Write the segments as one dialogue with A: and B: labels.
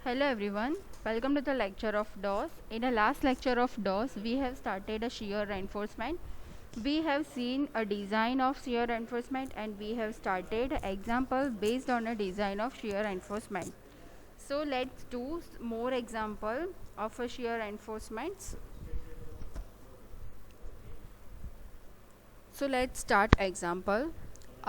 A: Hello everyone, welcome to the lecture of DOS. In the last lecture of DOS, we have started a shear reinforcement. We have seen a design of shear reinforcement and we have started an example based on a design of shear reinforcement. So let's do more example of a shear reinforcements. So let's start example.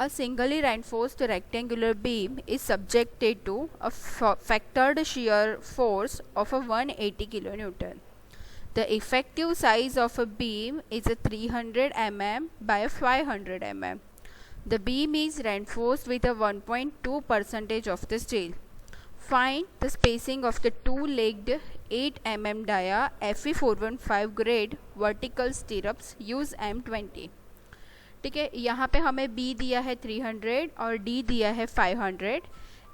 A: A singly reinforced rectangular beam is subjected to a factored shear force of a 180 kN. The effective size of a beam is a 300 mm by 500 mm. The beam is reinforced with a 1.2% of the steel. Find the spacing of the two-legged 8 mm dia Fe415 grade vertical stirrups. Use M20. ठीक है, यहाँ पे हमें B दिया है 300 और D दिया है 500.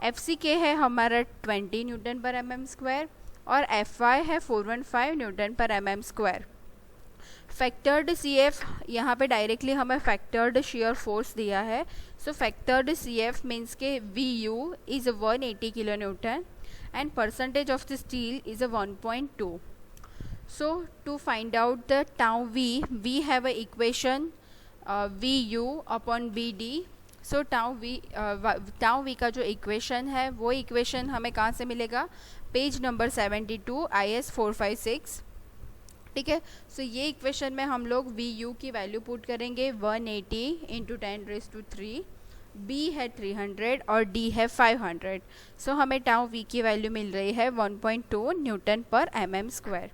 A: FCK है हमारा 20 न्यूटन पर mm स्क्वायर और FY है 415 न्यूटन पर mm स्क्वायर. फैक्टर्ड CF यहाँ पे डायरेक्टली हमें फैक्टर्ड शेयर फोर्स दिया है. सो फैक्टर्ड CF मीन्स के VU is 180 kilo newton and percentage of the steel is 1.2. So to find out the tau v we have इक्वेशन VU upon BD. So tau v का जो equation है वो equation हमें कहाँ से मिलेगा? Page number 72 IS 456. ठीक है, सो ये इक्वेशन में हम लोग VU की वैल्यू पुट करेंगे 180 इंटू 10⁻3. B है 300 और D है 500. सो हमें टाउ V की वैल्यू मिल रही है 1.2 न्यूटन पर mm स्क्वायर.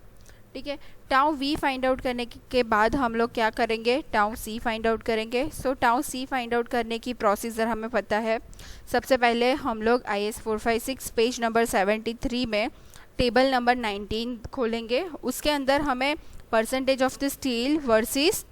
A: ठीक है, टाउ V फाइंड आउट करने के बाद हम लोग क्या करेंगे? टाउ C फाइंड आउट करेंगे. सो टाउ C फाइंड आउट करने की प्रोसीजर हमें पता है. सबसे पहले हम लोग IS 456 पेज नंबर 73 में टेबल नंबर 19 खोलेंगे. उसके अंदर हमें percentage of the steel versus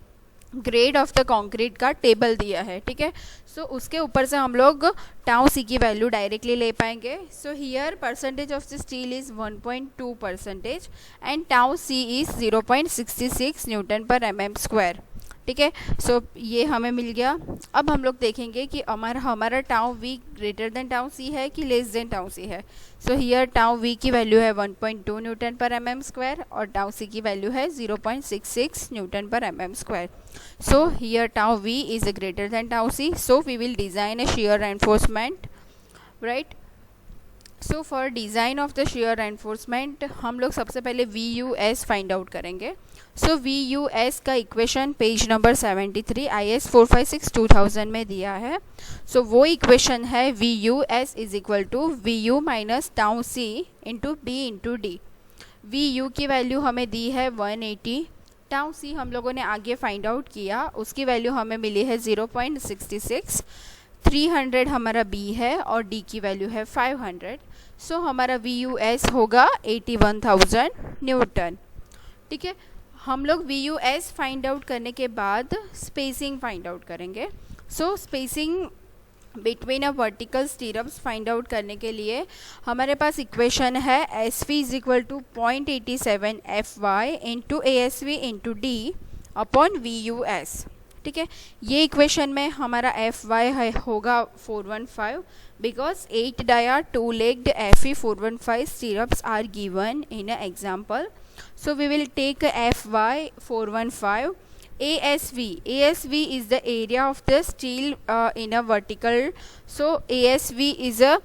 A: grade of the concrete का टेबल दिया है. ठीक है, सो उसके ऊपर से हम लोग टाउ सी की वैल्यू डायरेक्टली ले पाएंगे. So here percentage of the steel is 1.2% and tau c is 0.66 newton पर mm स्क्वायर. ठीक है, सो ये हमें मिल गया. अब हम लोग देखेंगे कि हमारा tau v greater than tau c है कि लेस देन टाउ सी है. सो हियर टाउ वी की वैल्यू है 1.2 न्यूटन पर mm स्क्वायर और टाउ सी की वैल्यू है 0.66 न्यूटन पर mm square. So here tau v is greater than tau c. So we will design a shear reinforcement, right? So for design of the shear reinforcement हम लोग सबसे पहले VUS find out करेंगे. सो VUS का equation page number 73 IS 456 2000 में दिया है. सो वो इक्वेशन है VUS is equal to VU minus tau C into B into D. VU की वैल्यू हमें दी है 180. टाउ C हम लोगों ने आगे फाइंड आउट किया, उसकी वैल्यू हमें मिली है 0.66. 300 हमारा B है और D की वैल्यू है 500. सो हमारा VUS होगा 81,000 न्यूटन. ठीक है, हम लोग VUS फाइंड आउट करने के बाद स्पेसिंग फाइंड आउट करेंगे. So spacing between a vertical stirrups find out करने के लिए हमारे पास इक्वेशन है SV is equal to 0.87 FY into ASV into D upon VUS. ठीक है, ये इक्वेशन में हमारा FY है होगा 415 because 8 dia 2-legged Fe415 stirrups are given in an example. So we will take FY 415. ASV is the area of the steel in a vertical. So ASV is a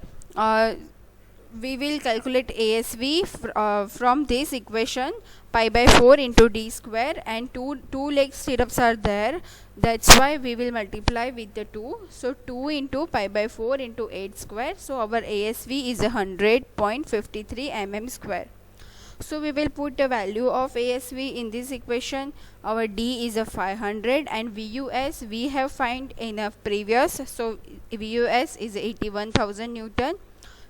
A: we will calculate ASV from this equation pi by 4 into D square, and two leg stirrups are there, that's why we will multiply with the 2. So 2 into pi by 4 into 8 square. So our ASV is 100.53 mm square. So we will put the value of ASV in this equation. Our D is a 500 and VUS we have find in a previous. So VUS is 81,000 Newton.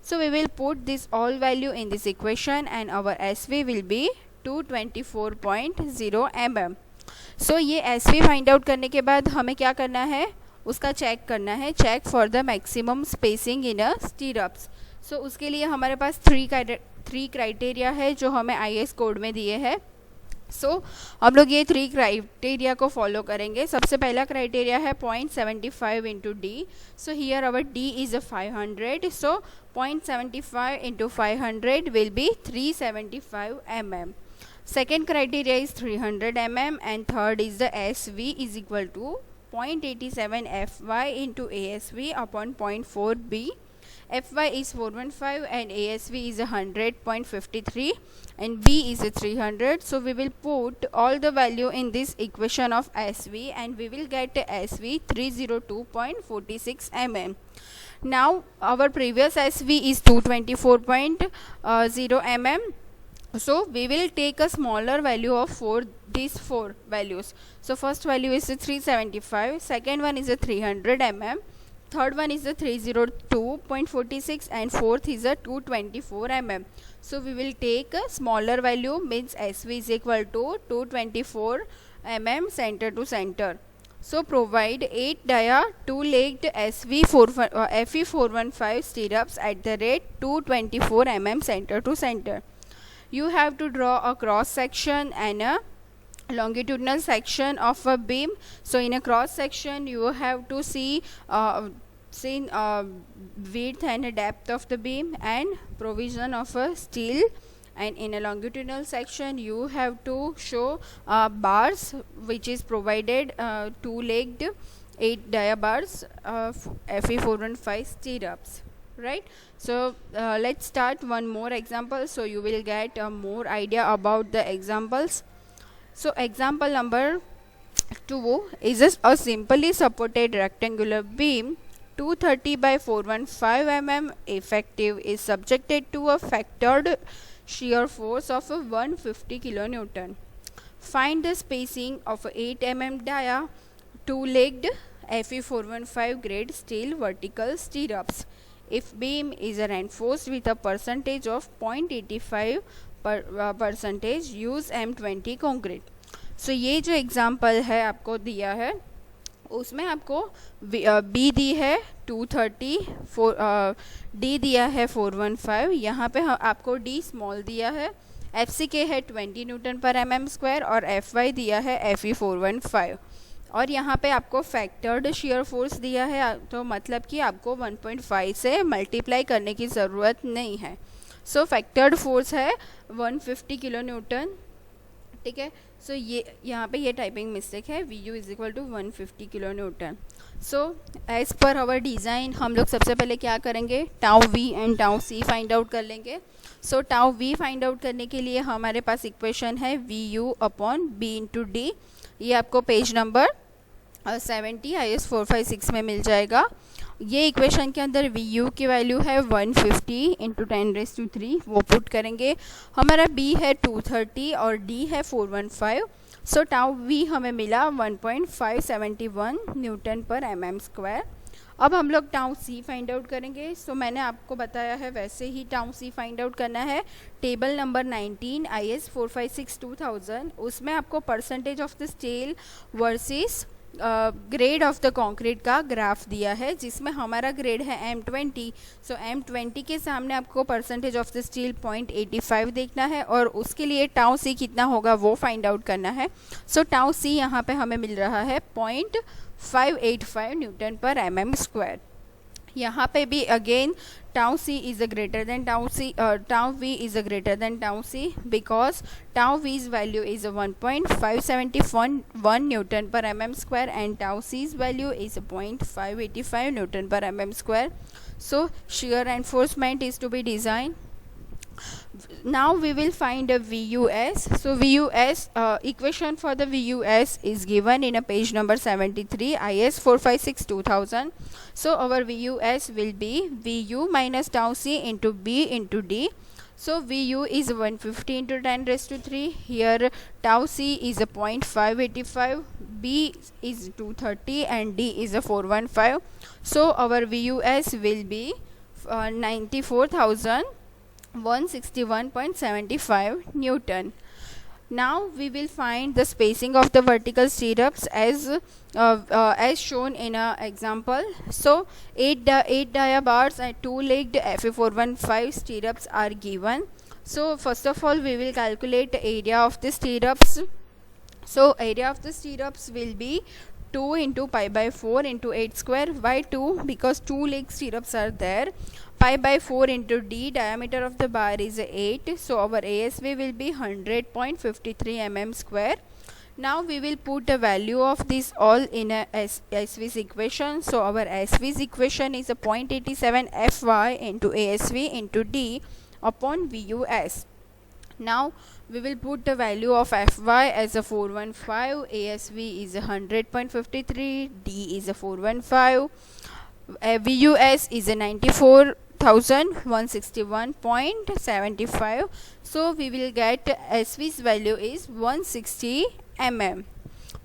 A: So we will put this all value in this equation and our SV will be 224.0 mm. So ये SV find out करने के बाद हमें क्या करना है? उसका check करना है, check for the maximum spacing in a stirrups. So उसके लिए हमारे पास थ्री क्राइटेरिया है जो हमें IS कोड में दिए हैं. हम लोग ये 3 क्राइटेरिया को फॉलो करेंगे. सबसे पहला क्राइटेरिया है 0.75 into D. So here our D is 500. So 0.75 into 500 will be 375 mm. Second criteria is 300 mm, and third is the SV is equal to 0.87 Fy into ASV upon 0.4 B. Fy is 415 and ASV is 100.53 and B is 300. So we will put all the value in this equation of SV and we will get SV 302.46 mm. Now our previous SV is 224.0 mm. So we will take a smaller value of these four values. So first value is 375, second one is 300 mm, third one is 302.46 and fourth is 224 mm. So we will take a smaller value, means SV is equal to 224 mm center to center. So provide 8 dia 2-legged FE415 stirrups at the rate 224 mm center to center. You have to draw a cross section and a longitudinal section of a beam. So in a cross section you have to see width and depth of the beam and provision of a steel, and in a longitudinal section you have to show bars which is provided 2-legged 8 dia bars of FE415 stirrups. Right. So let's start one more example so you will get more idea about the examples. So example number 2 is a simply supported rectangular beam 230 by 415 mm effective is subjected to a factored shear force of 150 kilonewton. Find the spacing of 8 mm dia 2-legged FE415 grade steel vertical stirrups if beam is reinforced with a percentage of 0.85 percentage, use M20 concrete. So ये जो example है आपको दिया है उसमें आपको be the है 230, D दिया है 415. यहाँ पे आपको डी स्मॉल दिया है, एफ सी के है 20 न्यूटन पर mm स्क्वायर और एफ वाई दिया है FE415 और यहाँ पे आपको फैक्टर्ड शेयर फोर्स दिया है. तो मतलब कि आपको 1.5 से मल्टीप्लाई करने की ज़रूरत नहीं है. सो फैक्टर्ड फोर्स है 150 किलो न्यूटन. ठीक है. सो ये यहाँ पे ये टाइपिंग मिस्टेक है, V U is equal to 150 kilo newton. So as per our design हम लोग सबसे पहले क्या करेंगे, tau v and tau c find out कर लेंगे. So tau v find out करने के लिए हमारे पास इक्वेशन है V U upon B into D. ये आपको पेज नंबर 70 IS 456 में मिल जाएगा. ये इक्वेशन के अंदर वी यू की वैल्यू है 150 इंटू 10⁻3, वो पुट करेंगे. हमारा बी है 230 और डी है 415. सो टाउ वी हमें मिला 1.571 न्यूटन पर mm स्क्वायर. अब हम लोग टाउ सी फाइंड आउट करेंगे. सो मैंने आपको बताया है वैसे ही टाउ सी फाइंड आउट करना है. टेबल नंबर 19 IS 456 2000 उसमें आपको percentage of the steel versus grade of the concrete का ग्राफ दिया है जिसमें हमारा ग्रेड है M20. सो M20 के सामने आपको परसेंटेज ऑफ द स्टील 0.85 देखना है और उसके लिए टाउ सी कितना होगा वो फाइंड आउट करना है. सो टाउ सी यहाँ पे हमें मिल रहा है 0.585 न्यूटन पर mm स्क्वायर. यहाँ पे भी again tau c is a greater than tau v is a greater than tau c because tau v's value is 1.571 newton पर mm square and tau c's value is 0.585 newton पर mm square. So shear reinforcement is to be designed. Now we will find a VUS. So VUS equation for the VUS is given in a page number 73 IS 456 2000. So our VUS will be VU minus tau C into B into D. So VU is 150 into 10⁻3. Here tau C is a 0.585, B is 230 and D is a 415. So our VUS will be 94,161.75 Newton. Now we will find the spacing of the vertical stirrups as shown in a example. So 8 dia bars and 2-legged Fe415 stirrups are given. So first of all we will calculate the area of the stirrups. So area of the stirrups will be 2 into pi by 4 into 8 square. Why 2? Because 2 leg stirrups are there. Pi by 4 into d, diameter of the bar is 8. So our ASV will be 100.53 mm square. Now we will put the value of this all in a SV's equation. So our SV's equation is a 0.87 Fy into ASV into d upon VUS. Now we will put the value of Fy as a 415, ASV is a 100.53, D is a 415, VUS is a 94,161.75. So we will get SV's value is 160 mm.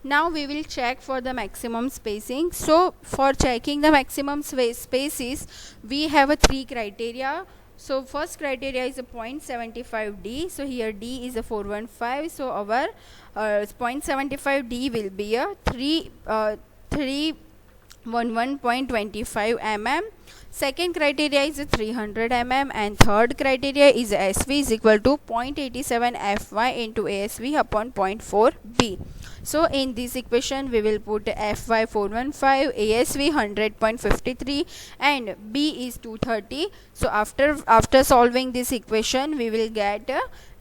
A: Now we will check for the maximum spacing. So for checking the maximum spaces, we have a 3 criteria. So first criteria is a 0.75 D. So here D is a 415. So our 0.75 D will be a 311.25 mm. Second criteria is a 300 mm, and third criteria is SV is equal to 0.87 Fy into ASV upon 0.4 B. So in this equation we will put Fy 415, ASV 100.53 and B is 230. So after solving this equation we will get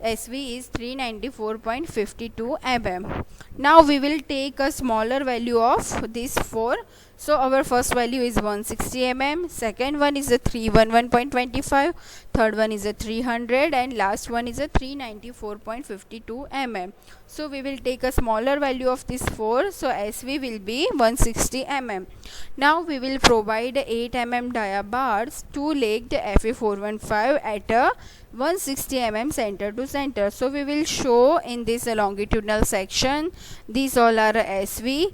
A: SV is 394.52 mm. Now we will take a smaller value of this 4. So our first value is 160 mm, second one is a 311.25, third one is a 300 and last one is a 394.52 mm. So we will take a smaller value of this 4. So SV will be 160 mm. Now we will provide 8 mm dia bars, 2-legged Fe415 at a 160 mm center to center. So we will show in this longitudinal section. These all are SV.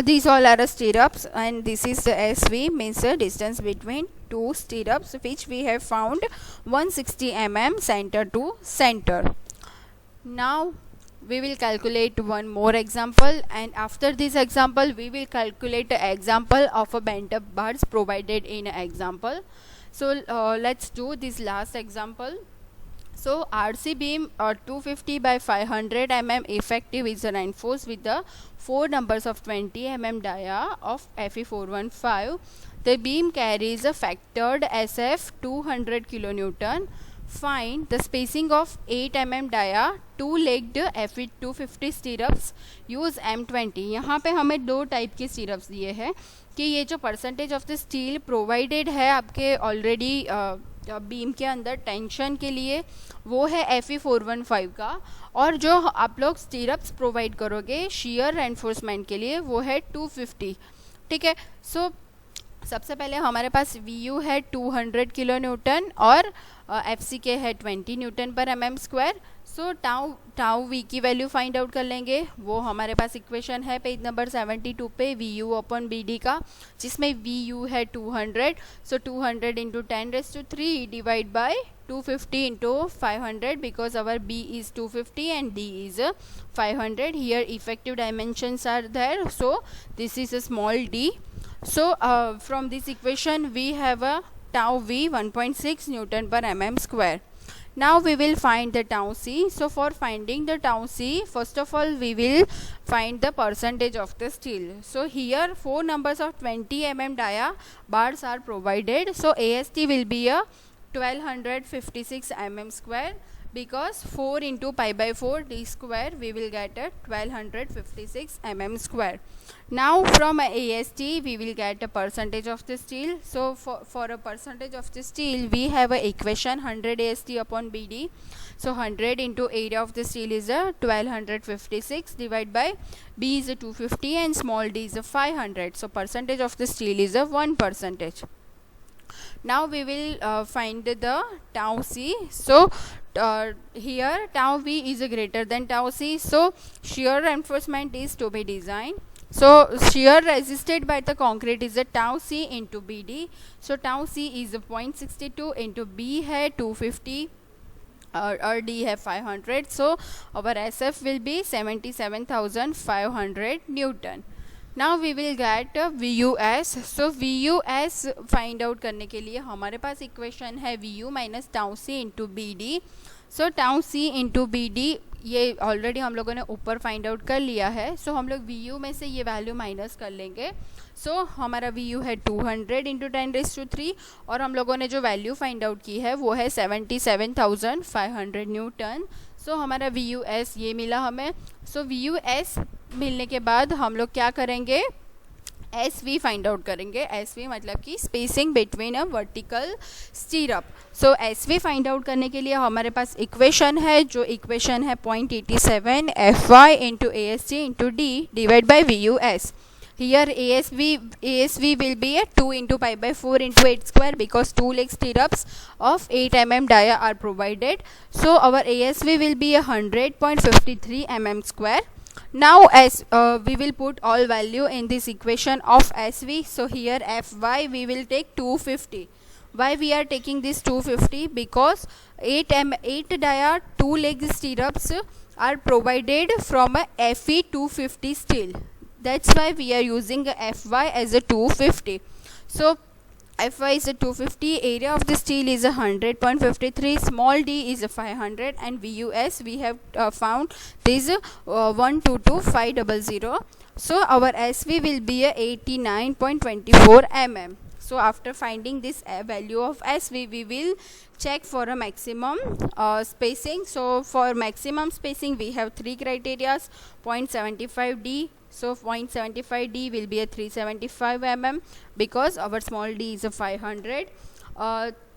A: These all are stirrups, and this is the SV, means the distance between two stirrups, which we have found 160 mm center to center. Now we will calculate one more example, and after this example we will calculate the example of a bent up bars provided in an example. So let's do this last example. So RC beam 250 by 500 mm effective is reinforced with the 4 numbers of 20 mm dia of Fe415. The beam carries a factored SF 200 kilonewton. Find the spacing of 8 mm dia 2-legged Fe250 stirrups. Use M20. यहाँ पे हमें 2 type के stirrups दिए हैं कि ये जो percentage of the steel provided है आपके ऑलरेडी बीम के अंदर टेंशन के लिए वो है Fe415 का, और जो आप लोग स्टीरप्स प्रोवाइड करोगे शियर रेनफोर्समेंट के लिए वो है 250. ठीक है. सो सबसे पहले हमारे पास VU है 200 किलो न्यूटन और FCK है 20 न्यूटन पर mm स्क्वायर. सो टाउ V की वैल्यू फाइंड आउट कर लेंगे. वो हमारे पास इक्वेशन है पेज नंबर 72 पे VU अपॉन BD का, जिसमें VU है 200. सो 200 into 10⁻³ divide by 250 into 500 because our B is 250 and D is 500. Here effective dimensions are there, so this is a small d. So from this equation we have a tau V 1.6 Newton per mm square. Now we will find the tau C. So for finding the tau C, first of all we will find the percentage of the steel. So here 4 numbers of 20 mm dia bars are provided. So AST will be a 1256 mm square, because 4 into pi by 4 d square we will get a 1256 mm square. Now from AST we will get a percentage of the steel. So for a percentage of the steel we have a equation 100 AST upon BD. So 100 into area of the steel is a 1256 divided by B is a 250 and small d is a 500. So percentage of the steel is a 1%. Now we will find the tau C. So here tau V is greater than tau C. So shear reinforcement is to be designed. So shear resisted by the concrete is a tau C into BD. So tau C is a 0.62 into B है 250 our D have 500, so our SF will be 77,500 Newton. Now we will get VUS. So VUS find out करने के लिए हमारे पास equation है VU minus tau C into BD. So tau C into BD ये already हम लोगों ने ऊपर फाइंड आउट कर लिया है. सो हम लोग VU में से ये वैल्यू माइनस कर लेंगे. सो हमारा VU है 200 इंटू 10⁻³ और हम लोगों ने जो वैल्यू फाइंड आउट की है वो है 77,500 न्यूटन. सो हमारा VUS ये मिला हमें. सो VUS मिलने के बाद हम लोग क्या करेंगे, SV फाइंड आउट करेंगे. SV मतलब कि spacing between a vertical स्टीरअप. So SV find out करने के लिए हमारे पास इक्वेशन है, जो इक्वेशन है 0.87 FY into AST into D divide by VUS. Here ASV will be a 2 into pi by 4 into 8 square because 2 leg stirrups of 8 mm dia are provided. So our ASV will be 100.53 mm square. Now as we will put all value in this equation of SV. So here Fy we will take 250. Why we are taking this 250? Because 8 dia 2 leg stirrups are provided from a FE 250 steel. That's why we are using Fy as a 250. So Fy is a 250, area of the steel is 100.53, small d is 500, and VUS we have found this 122,500. So our SV will be 89.24 mm. So after finding this value of SV, we will check for a maximum spacing. So for maximum spacing we have three criteria: 0.75D. So 0.75D will be a 375 mm because our small d is a 500.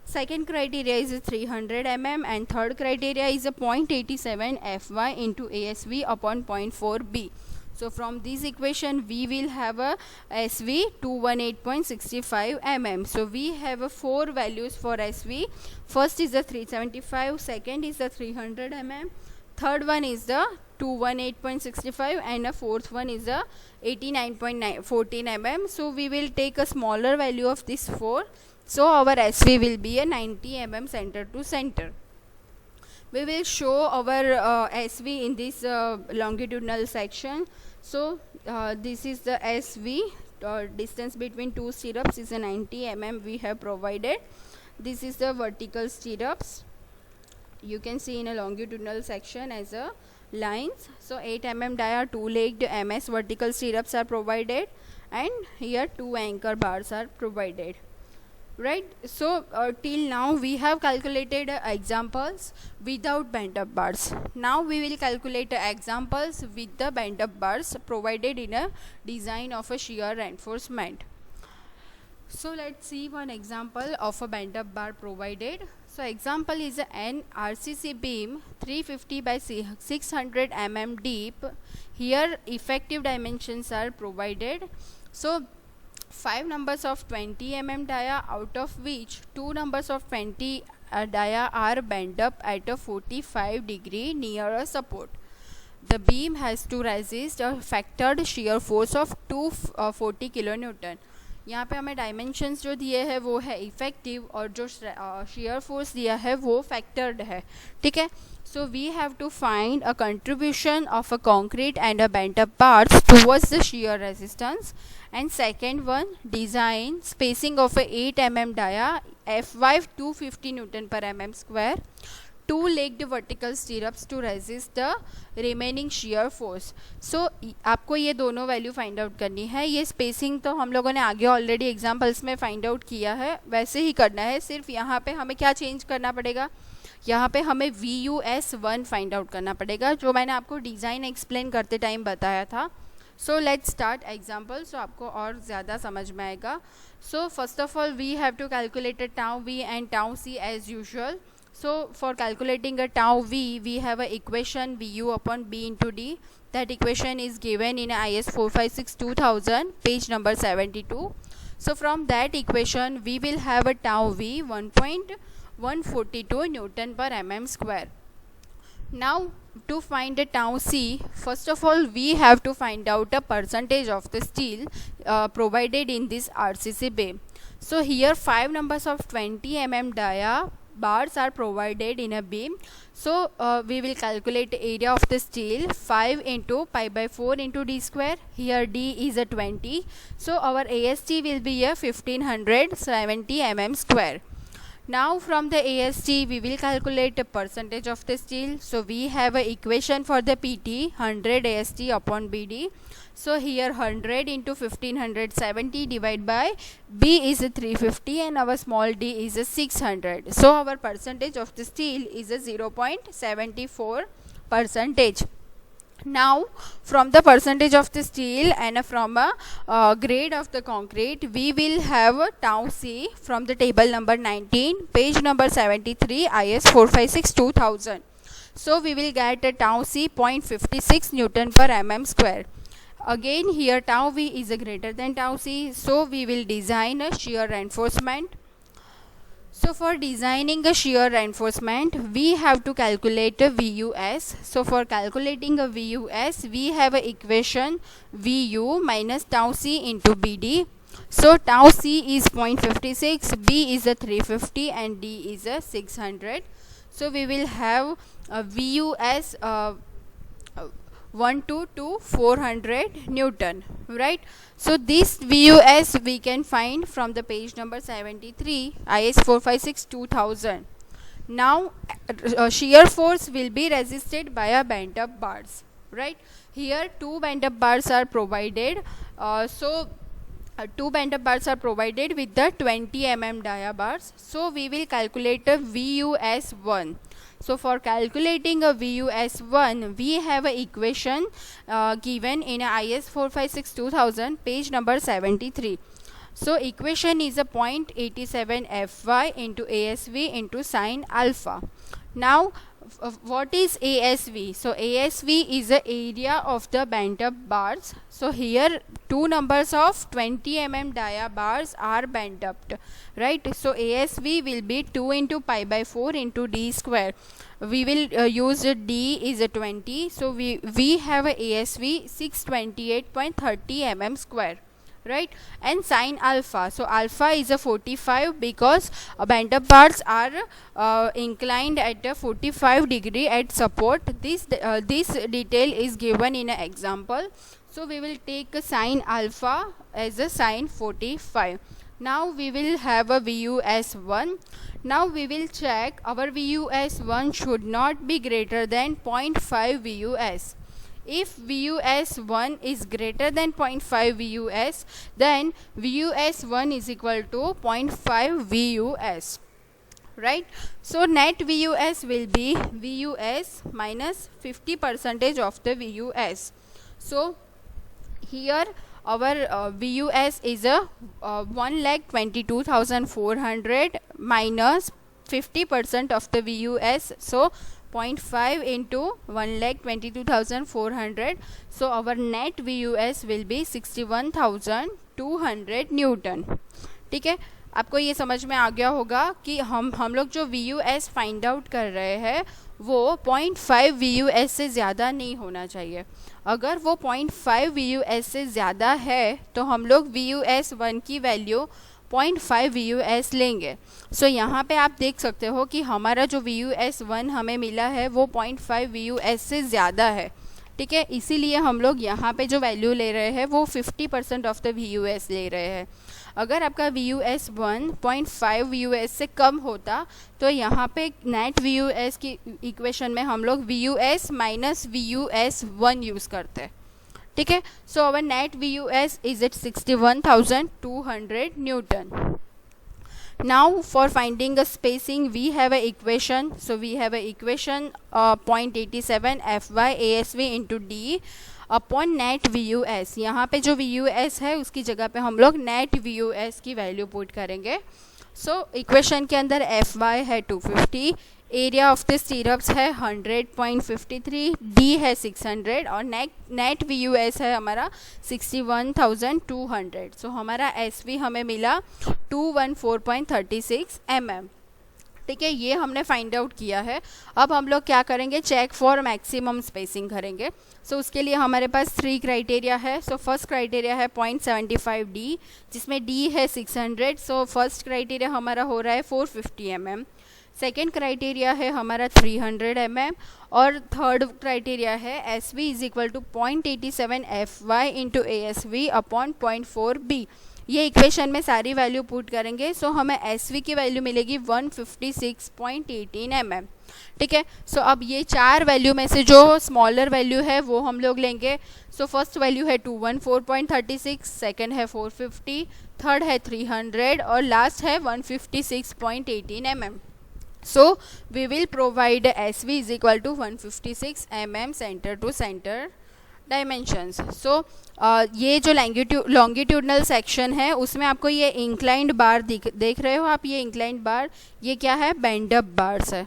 A: Second criteria is a 300 mm and third criteria is a 0.87 Fy into ASV upon 0.4B. So from this equation we will have a SV 218.65 mm. So we have four values for SV. First is the 375, second is the 300 mm, third one is the 218.65 and a fourth one is the 89.14 mm. So we will take a smaller value of this 4. So our SV will be a 90 mm center to center. We will show our SV in this longitudinal section. So this is the SV, distance between two stirrups is a 90 mm we have provided. This is the vertical stirrups. You can see in a longitudinal section as a lines. So 8 mm dia 2-legged MS vertical stirrups are provided, and here 2 anchor bars are provided. Right. So till now we have calculated examples without bent up bars. Now we will calculate examples with the bent up bars provided in a design of a shear reinforcement. So let's see one example of a bent up bar provided. So example is an RCC beam 350 by 600 mm deep. Here effective dimensions are provided. So 5 numbers of 20 mm dia, out of which 2 numbers of 20 dia are bent up at a 45 degree near a support. The beam has to resist a factored shear force of 240 kN. यहाँ पे हमें dimensions जो दिए हैं वो है effective और जो शेयर फोर्स दिया है वो फैक्टर्ड है. ठीक है. So we have to find a contribution of a concrete and a bent up parts towards the shear resistance. And second one, design spacing of a 8 mm dia, Fy 250 Newton per mm square, 2-legged vertical stirrups to resist the remaining shear force. So आपको ये दोनों value find out करनी है. ये spacing तो हम लोगों ने आगे ऑलरेडी एग्जांपल्स में फाइंड आउट किया है, वैसे ही करना है. सिर्फ यहाँ पे हमें क्या चेंज करना पड़ेगा, यहाँ पे हमें VUS1 फाइंड आउट करना पड़ेगा, जो मैंने आपको डिज़ाइन एक्सप्लेन करते टाइम बताया था. सो लेट्स स्टार्ट एग्जाम्पल, सो आपको और ज़्यादा समझ में आएगा. So first of all we have to calculate tau V and tau C as usual. So for calculating a tau V, we have a equation VU upon B into D. That equation is given in IS 456-2000, page number 72. So from that equation, we will have a tau V 1.142 Newton per mm square. Now to find a tau C, first of all we have to find out a percentage of the steel provided in this RCC beam. So here 5 numbers of 20 mm dia bars are provided in a beam. So we will calculate area of the steel 5 into pi by 4 into d square. Here d is a 20. So our AST will be a 1570 mm square. Now from the AST we will calculate the percentage of the steel. So we have a equation for the PT 100 AST upon BD. So here 100 into 1570 divided by B is a 350 and our small d is a 600. So our percentage of the steel is a 0.74 percentage. Now from the percentage of the steel and from a grade of the concrete, we will have tau C from the table number 19, page number 73, IS 456-2000. So we will get a tau C 0.56 Newton per mm square. Again here tau V is a greater than tau C, so we will design a shear reinforcement. So for designing a shear reinforcement, we have to calculate a VUS. So for calculating a VUS, we have a equation VU minus tau C into BD. So tau C is 0.56, B is a 350 and D is a 600. So we will have a VUS 12 to 400 Newton, right? So this VUS we can find from the page number 73, IS 456-2000. Now shear force will be resisted by a bent up bars, right? Here two bent up bars are provided. Two bent up bars are provided with the 20 mm dia bars. So we will calculate a VUS1. So for calculating a VUS1, we have a equation given in IS 456-2000, page number 73. So equation is a 0.87 Fy into ASV into sine alpha. Now what is ASV? So ASV is the area of the bent up bars. So here two numbers of 20 mm dia bars are bent up, right? So ASV will be 2 into pi by 4 into d square. We will use d is a 20. So we have a ASV 628.30 mm square, right? And sine alpha, so alpha is a 45 because bent up bars are inclined at a 45 degree at support. This detail is given in an example. So we will take a sine alpha as a sine 45. Now we will have a VUS1. Now we will check our VUS1 should not be greater than 0.5 VUS. If VUS1 is greater than 0.5 VUS, then VUS1 is equal to 0.5 VUS, right? So net VUS will be VUS minus 50% of the VUS. So here our VUS is a 1,22,400 minus 50% of the VUS. So 0.5 into 1,22,400. So our net VUS will be 61,200 Newton. ठीक है, आपको ये समझ में आ गया होगा कि हम लोग जो VUS फाइंड आउट कर रहे हैं वो 0.5 VUS से ज़्यादा नहीं होना चाहिए. अगर वो 0.5 VUS से ज़्यादा है तो हम लोग VUS1 की वैल्यू 0.5 VUS लेंगे. सो यहाँ पे आप देख सकते हो कि हमारा जो VUS1 हमें मिला है वो 0.5 VUS से ज़्यादा है. ठीक है, इसीलिए हम लोग यहाँ पे जो वैल्यू ले रहे हैं वो 50% ऑफ द VUS ले रहे हैं. अगर आपका VUS1 0.5 VUS से कम होता तो यहाँ पे नेट VUS की इक्वेशन में हम लोग VUS माइनस VUS1 यूज़ करते हैं. ठीक है, so our net VUS is at 61,200 newton. Now for finding a spacing we have a equation. So we have a equation 0.87 Fy ASV into D upon net VUS. यहाँ पे जो VUS है उसकी जगह पे हम लोग नेट VUS की वैल्यू पुट करेंगे. सो इक्वेशन के अंदर Fy है 250, एरिया ऑफ द स्टीरअप्स है 100.53, डी है 600 और नेट VUS है हमारा 61,200. सो हमारा SV हमें मिला 214.36 mm. ठीक है, ये हमने फाइंड आउट किया है. अब हम लोग क्या करेंगे, चेक फॉर मैक्सिमम स्पेसिंग करेंगे. सो उसके लिए हमारे पास 3 क्राइटेरिया है. सो फर्स्ट क्राइटेरिया है 0.75 D जिसमें D है 600. सो फर्स्ट क्राइटेरिया हमारा हो रहा है 450 mm. सेकेंड क्राइटेरिया है हमारा 300 mm और थर्ड क्राइटेरिया है S V is equal to 0.87 F Y into A S V upon 0.4 B. ये इक्वेशन में सारी वैल्यू पुट करेंगे सो हमें एस वी की वैल्यू मिलेगी 156.18 mm। ठीक है, सो अब ये चार वैल्यू में से जो स्मॉलर वैल्यू है वो हम लोग लेंगे। सो फर्स्ट वैल्यू है 214.36, सेकेंड है 450, थर्ड है 300 और लास्ट है 156.18 mm। So we will provide SV is equal to 156 mm center to center dimensions. So ये जो लॉन्गिट्यूडनल सेक्शन है उसमें आपको ये इंक्लाइंड बार देख रहे हो आप, ये इंक्लाइंड बार ये क्या है, बेंड अप बार्स है।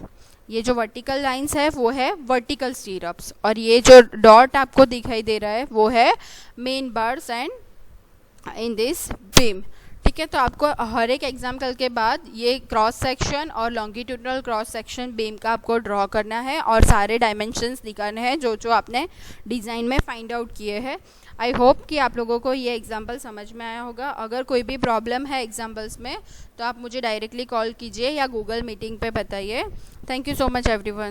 A: ये जो वर्टिकल लाइंस है वो है वर्टिकल स्टीरअप्स और ये जो डॉट आपको दिखाई दे रहा है वो है main bars and in this beam. ठीक है, तो आपको हर एक एग्जाम्पल के बाद ये क्रॉस सेक्शन और लॉन्गिट्यूडनल क्रॉस सेक्शन बीम का आपको ड्रॉ करना है और सारे डायमेंशंस दिखाने हैं जो जो आपने डिज़ाइन में फाइंड आउट किए हैं। आई होप कि आप लोगों को ये एग्जाम्पल समझ में आया होगा। अगर कोई भी प्रॉब्लम है एग्जाम्पल्स में तो आप मुझे डायरेक्टली कॉल कीजिए या गूगल मीटिंग पे बताइए। Thank you so much everyone.